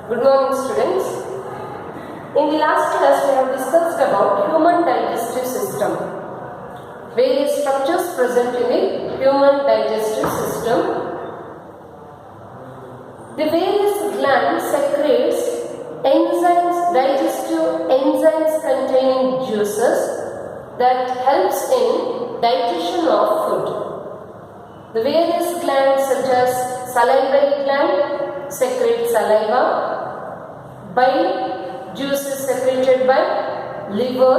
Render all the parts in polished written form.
Good morning, students. In the last class, we have discussed about human digestive system. Various structures present in the human digestive system. The various glands secretes enzymes, digestive enzymes containing juices that helps in digestion of food. The various glands such as salivary gland secrete saliva, bile juices secreted by liver,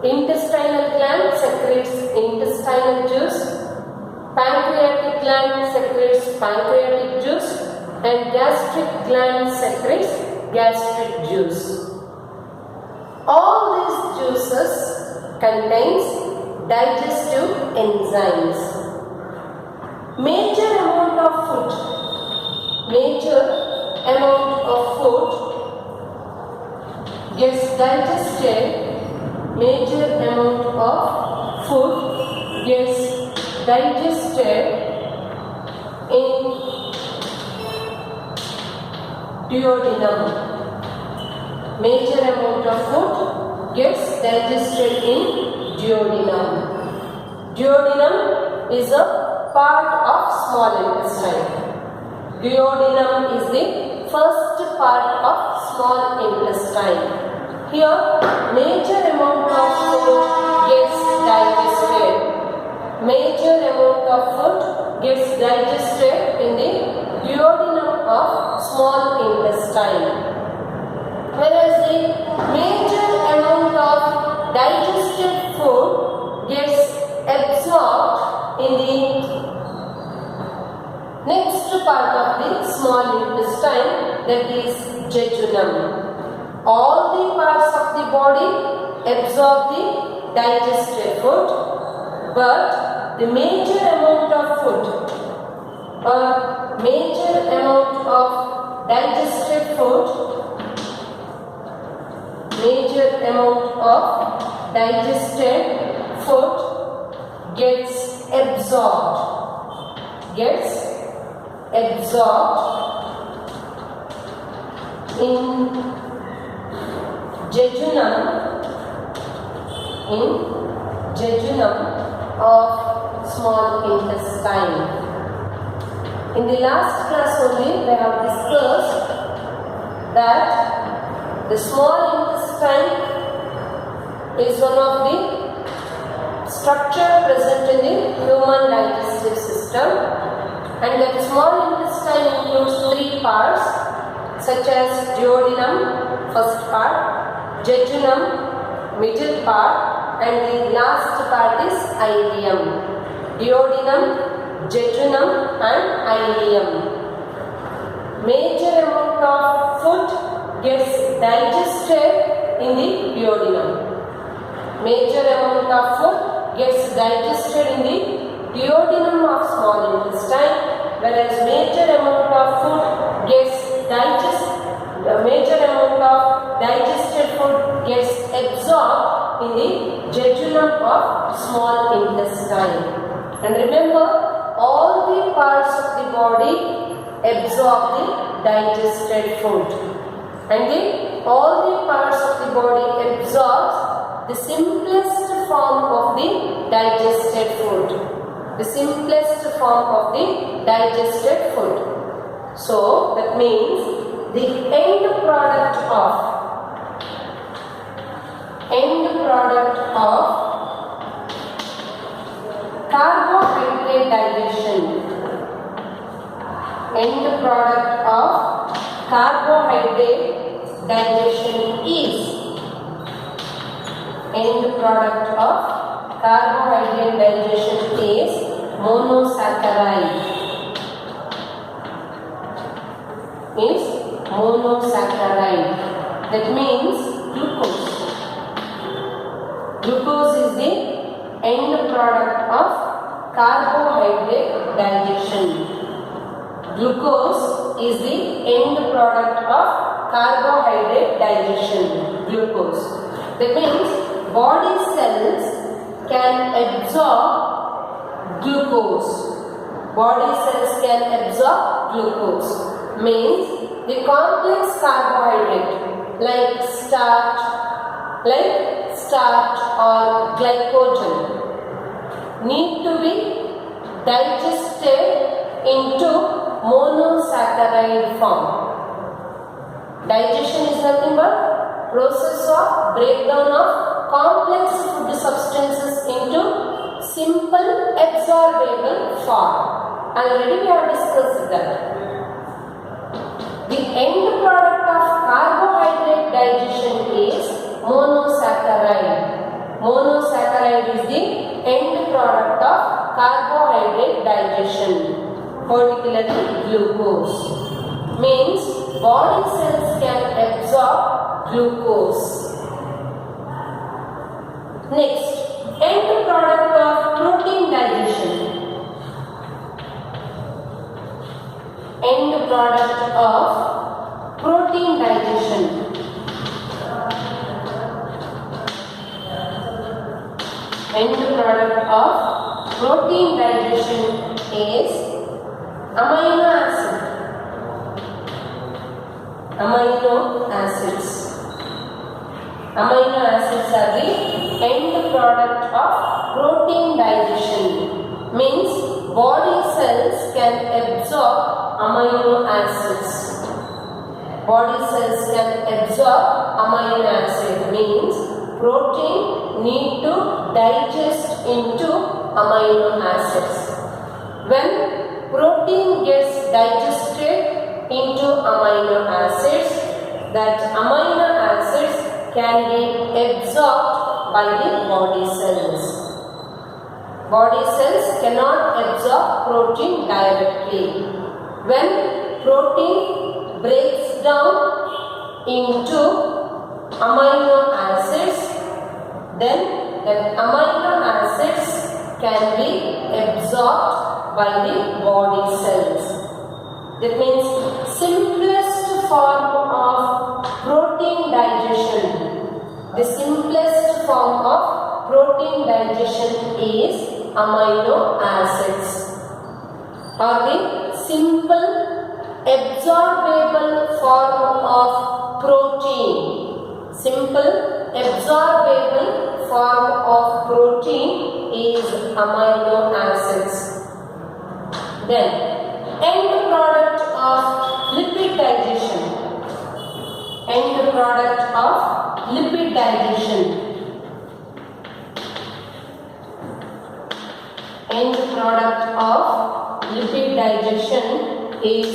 intestinal gland secretes intestinal juice, pancreatic gland secretes pancreatic juice, and gastric gland secretes gastric juice. All these juices contains digestive enzymes. Major amount of food gets digested. Major amount of food gets digested in duodenum. Major amount of food gets digested in duodenum. Duodenum is a part of small intestine. Duodenum is the first part of small intestine. Here, major amount of food gets digested. Major amount of food gets digested in the duodenum of small intestine. Whereas the major amount of digested food gets absorbed in the next part of the small intestine, that is jejunum. All the parts of the body absorb the digested food, but the major amount of food or major amount of digested food, gets absorbed in jejunum of small intestine. In the last class only, we have discussed that the small intestine is one of the structure present in the human digestive system, and that small intestine includes three parts such as duodenum, first part, jejunum, middle part, and the last part is ileum. Duodenum, jejunum, and ileum. Major amount of food gets digested in the duodenum. Major amount of food gets digested in the duodenum of small intestine, whereas major amount of food gets digested food gets absorbed in the jejunum of small intestine. And remember, all the parts of the body absorb the digested food, and all the parts of the body absorbs the simplest form of the digested food. The simplest form of the digested food. So that means the end product of carbohydrate digestion. End product of carbohydrate digestion is monosaccharide. That means glucose. Glucose is the end product of carbohydrate digestion. Glucose is the end product of carbohydrate digestion. Glucose. That means body cells can absorb glucose. Body cells can absorb glucose. Means the complex carbohydrate like starch or glycogen need to be digested into monosaccharide form. Digestion is nothing but process of breakdown of complex food substances into simple absorbable form. Already we have discussed that. The end product of carbohydrate digestion is monosaccharide. Monosaccharide is the end product of carbohydrate digestion, particularly glucose. Means body cells can absorb glucose. Next, end product of protein digestion. End product of protein digestion. End product of protein digestion is amino acid. Amino acids. Amino acids are the end product of protein digestion. Means body cells can absorb amino acids. Body cells can absorb amino acid. Means protein need to digest into amino acids. When protein gets digested into amino acids, that amino acids can be absorbed by the body cells. Body cells cannot absorb protein directly. When protein breaks down into amino acids, then the amino acids can be absorbed by the body cells. That means simplest form of protein digestion. The simplest form of protein digestion is amino acids, or the simple absorbable form of protein. Simple absorbable form of protein is amino acids. Then end product of lipid digestion. End product of lipid digestion. End product of lipid digestion is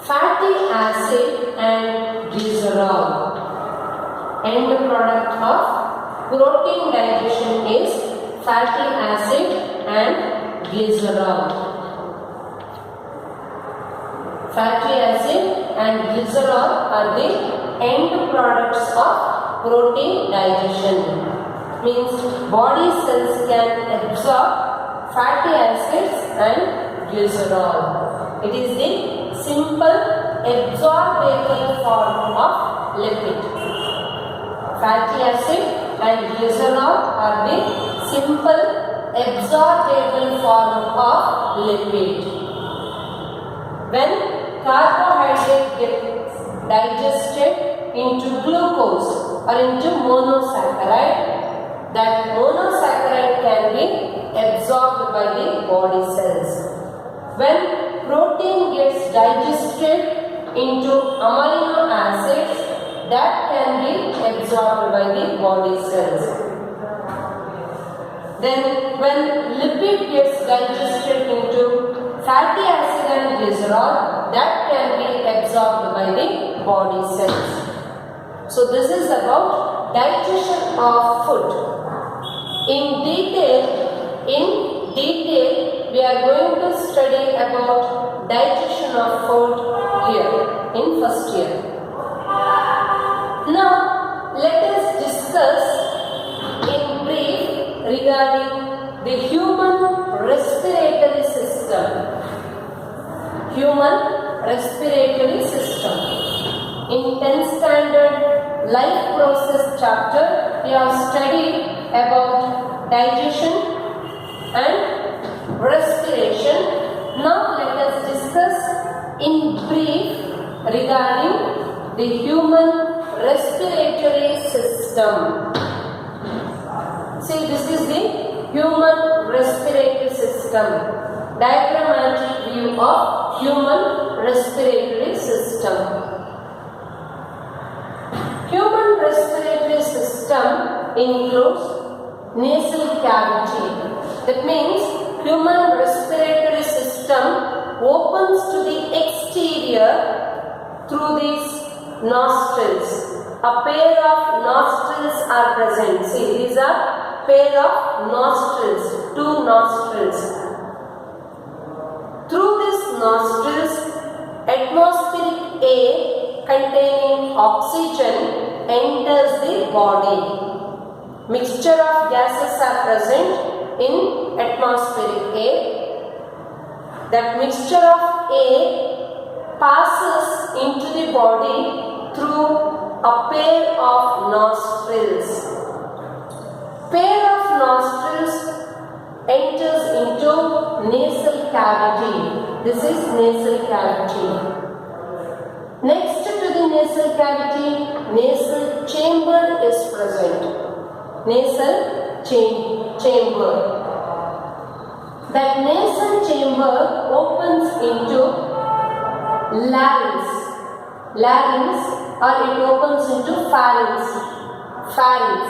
fatty acid and glycerol. End product of protein digestion is fatty acid and glycerol. Fatty acid and glycerol are the end products of protein digestion. Means body cells can absorb fatty acids and glycerol. It is the simple absorbable form of lipid. Fatty acid and glycerol are the simple absorbable form of lipid. When carbohydrate gets digested into glucose or into monosaccharide, that monosaccharide can be absorbed by the body cells. When protein gets digested into amino acids, that can be absorbed by the body cells. Then when lipid gets digested into fatty acid and glycerol, that can be absorbed by the body cells. So this is about digestion of food. In detail, we are going to study about digestion of food here in first year. Now, let us discuss in brief regarding the human respiratory system. Human respiratory system. In 10th standard life process chapter, we have studied about digestion and respiration. Now let us discuss in brief regarding the human respiratory system. See, this is the human respiratory system. Diagrammatic view of human respiratory system. Human respiratory system includes nasal cavity. That means human respiratory system opens to the exterior through these nostrils. A pair of nostrils are present. See, these are pair of nostrils, two nostrils. Through these nostrils, atmospheric air containing oxygen enters the body. Mixture of gases are present in atmospheric air. That mixture of air passes into the body through a pair of nostrils. Pair of nostrils enters into nasal cavity. This is nasal cavity. Next to the nasal cavity, nasal chamber is present. Nasal chamber. That nasal chamber opens into larynx. Larynx, or it opens into pharynx. Pharynx.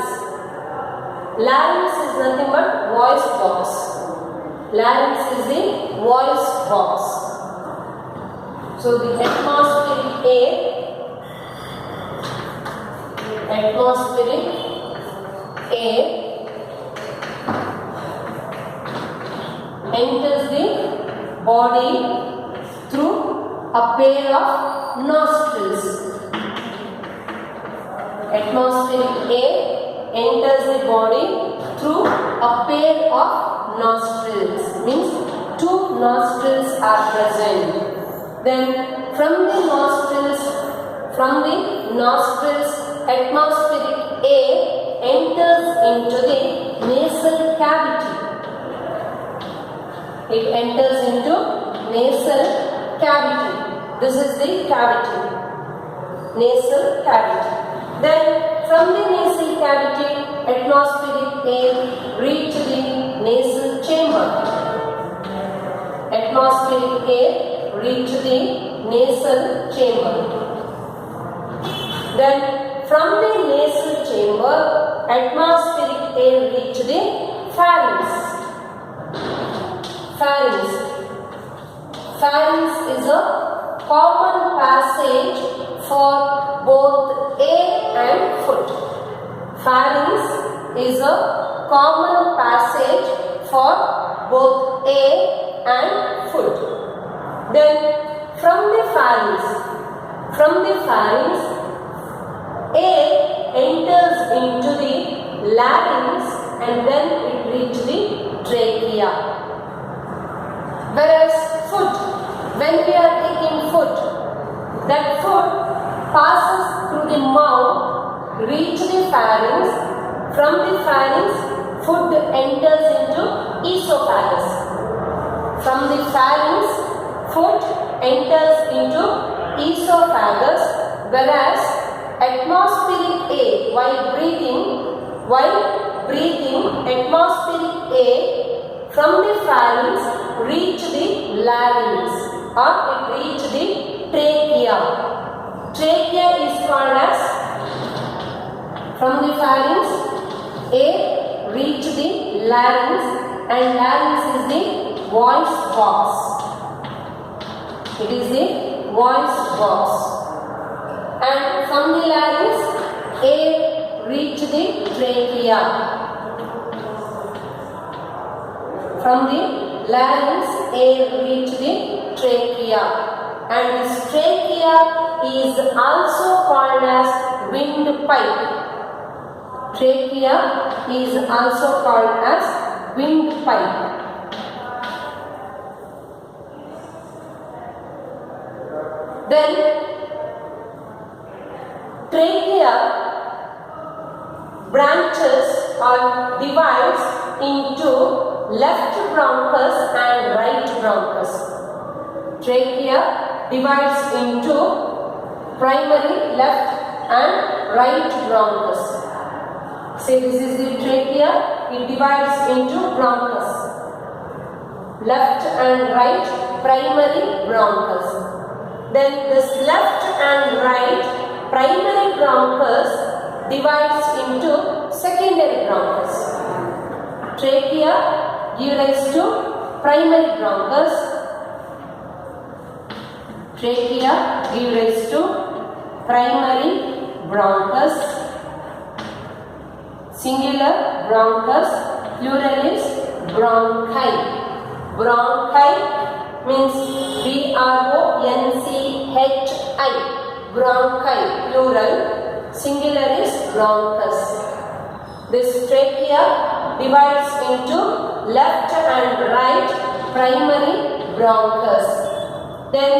Larynx is nothing but voice box. Larynx is the voice box. So the atmospheric air enters the body through a pair of nostrils. Atmospheric air enters the body through a pair of nostrils. Means two nostrils are present. Then from the nostrils, atmospheric air enters into the nasal cavity. It enters into nasal cavity. This is the cavity. Nasal cavity. Then from the nasal cavity, atmospheric air reach the nasal chamber. Atmospheric air reach the nasal chamber. Then from the nasal chamber, atmospheric air reach the pharynx. Pharynx. Pharynx is a common passage for both air and food. Pharynx is a common passage for both air and food. Then from the pharynx, air enters into the larynx and then it reaches the trachea. Whereas food, when we are taking food, that food passes through the mouth, reach the pharynx. From the pharynx, food enters into esophagus. From the pharynx, food enters into esophagus, whereas atmospheric air, while breathing, atmospheric air from the pharynx reach the larynx, or it reach the trachea. Trachea is called as, from the pharynx, air reach the larynx, and larynx is the voice box. It is the voice box. And from the larynx, air reach the trachea. From the larynx, air reach the trachea. And this trachea is also called as windpipe. Trachea is also called as windpipe. Then trachea branches or divides into left bronchus and right bronchus. Trachea divides into primary left and right bronchus. See, this is the trachea. It divides into bronchus. Left and right primary bronchus. Then this left and right primary bronchus divides into secondary bronchus. Trachea gives rise to primary bronchus. Trachea gives rise to primary bronchus. Singular bronchus, plural is bronchi. Bronchi means B-R-O-N-C-H-I. Bronchi, plural. Singular is bronchus. This trachea divides into left and right primary bronchus. Then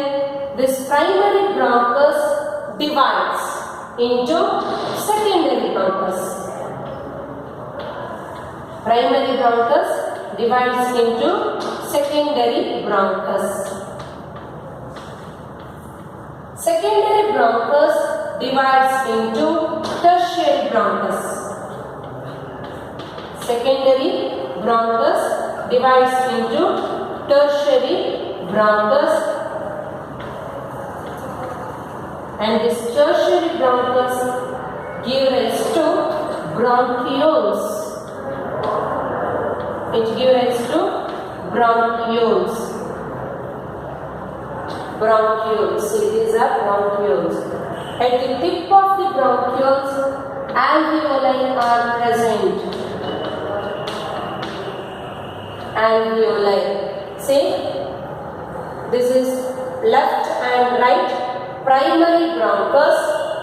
this primary bronchus divides into secondary bronchus. Primary bronchus divides into secondary bronchus. Secondary bronchus divides into tertiary bronchus. Secondary bronchus divides into tertiary bronchus, and this tertiary bronchus gives rise to bronchioles. It gives rise to bronchioles. Bronchioles. See, these are bronchioles. At the tip of the bronchioles, alveoli are present. Alveoli. See, this is left and right primary bronchus.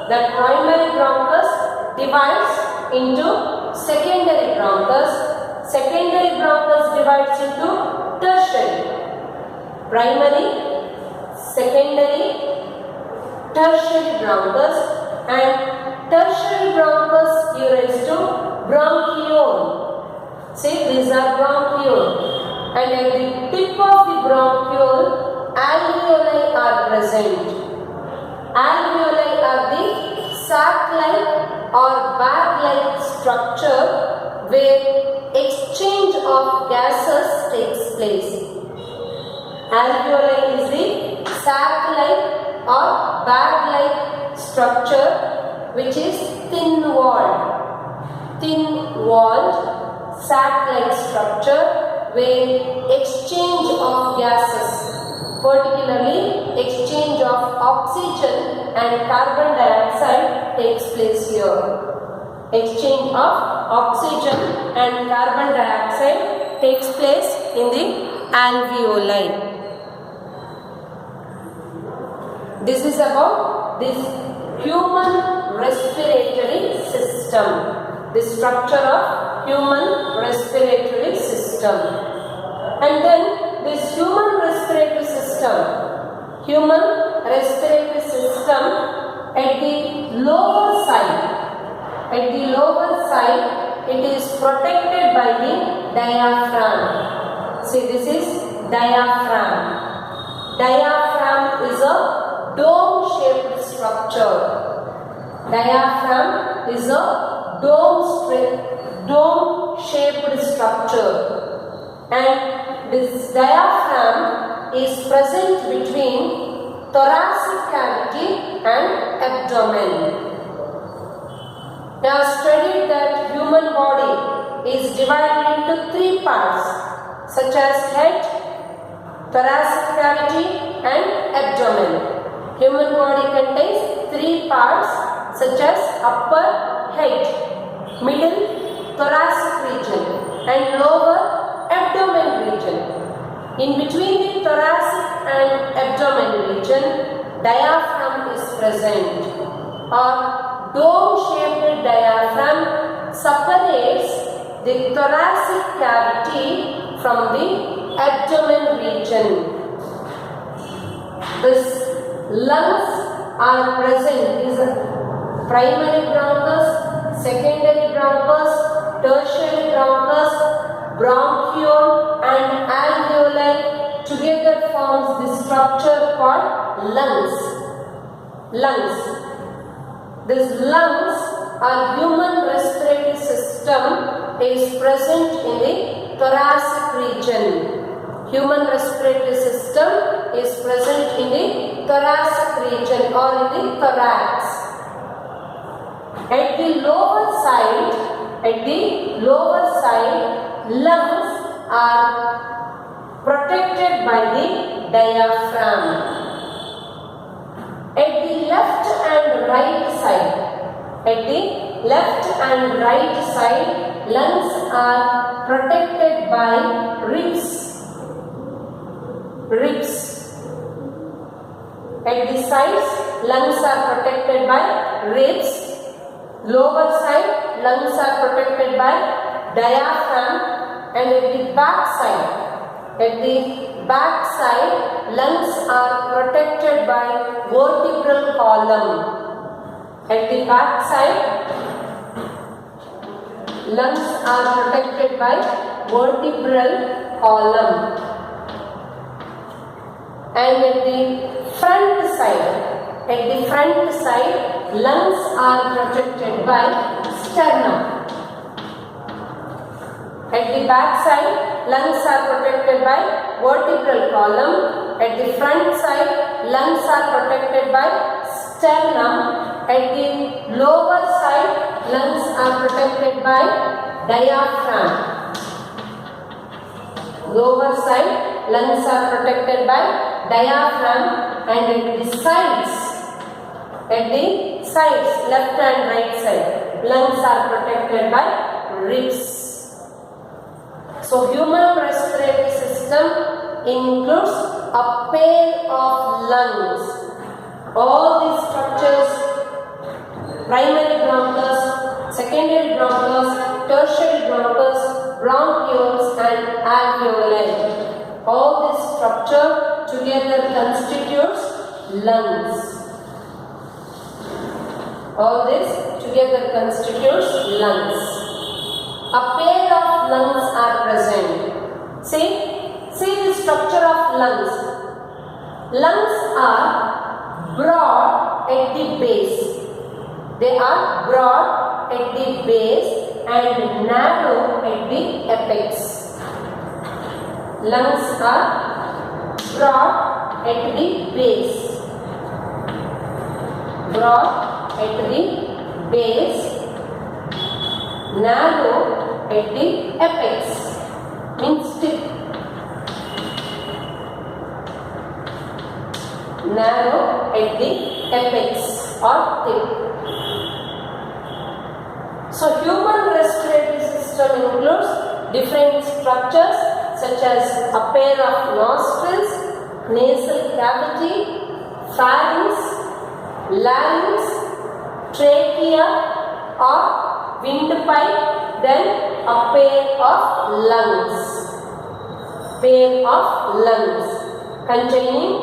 That primary bronchus divides into secondary bronchus. Secondary bronchus divides into tertiary. Primary, secondary, tertiary bronchus, and tertiary bronchus gives rise to bronchiole. See, these are bronchiole, and at the tip of the bronchiole, alveoli are present. Alveoli are the sac-like or bag-like structure where exchange of gases takes place. Alveoli is the sac-like or bag-like structure which is thin-walled, sac-like structure where exchange of gases, particularly exchange of oxygen and carbon dioxide takes place here. Exchange of oxygen and carbon dioxide takes place in the alveoli. This is about this human respiratory system, the structure of human respiratory system. And then this human respiratory system at the lower side, it is protected by the diaphragm. See, this is diaphragm. Diaphragm is a dome-shaped structure. Diaphragm is a dome-shaped structure, and this diaphragm is present between thoracic cavity and abdomen. We have studied that human body is divided into three parts such as head, thoracic cavity and abdomen. Human body contains three parts such as upper head, middle thoracic region and lower abdomen region. In between the thoracic and abdomen region, diaphragm is present. Our dome-shaped diaphragm separates the thoracic cavity from the abdomen region. These lungs are present. These are primary bronchus, secondary bronchus, tertiary bronchus, bronchiole and alveoli together forms the structure called lungs. Lungs. This lungs or human respiratory system is present in the thoracic region. Human respiratory system is present in the thoracic region or in the thorax. At the lower side, lungs are protected by the diaphragm. At the left and right side, lungs are protected by ribs. At the sides, lungs are protected by ribs. Lower side, lungs are protected by diaphragm, and at the back side, lungs are protected by vertebral column. At the back side, lungs are protected by vertebral column. And at the front side, lungs are protected by sternum. At the back side, lungs are protected by vertebral column. At the front side, lungs are protected by sternum. At the lower side, lungs are protected by diaphragm. Lower side, lungs are protected by diaphragm, and at the sides, left and right side, lungs are protected by ribs. So human respiratory system includes a pair of lungs. All these structures, primary bronchus, secondary bronchus, tertiary bronchus, bronchioles and alveoli. All this structure together constitutes lungs. All this together constitutes lungs. A pair of lungs are present. See the structure of lungs. Lungs are broad at the base. They are broad at the base and narrow at the apex. Lungs are broad at the base. Broad at the base, narrow at the apex, means tip. Narrow at the apex or tip. So human respiratory system includes different structures such as a pair of nostrils, nasal cavity, pharynx, larynx, trachea or windpipe, then a pair of lungs. Containing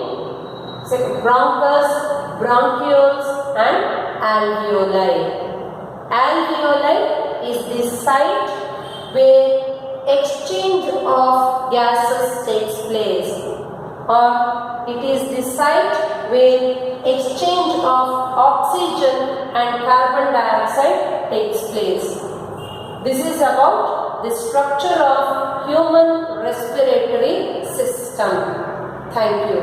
bronchus, bronchioles and alveoli. Alveoli is the site where exchange of gases takes place, or it is the site where exchange of oxygen and carbon dioxide takes place. This is about the structure of human respiratory system. Thank you.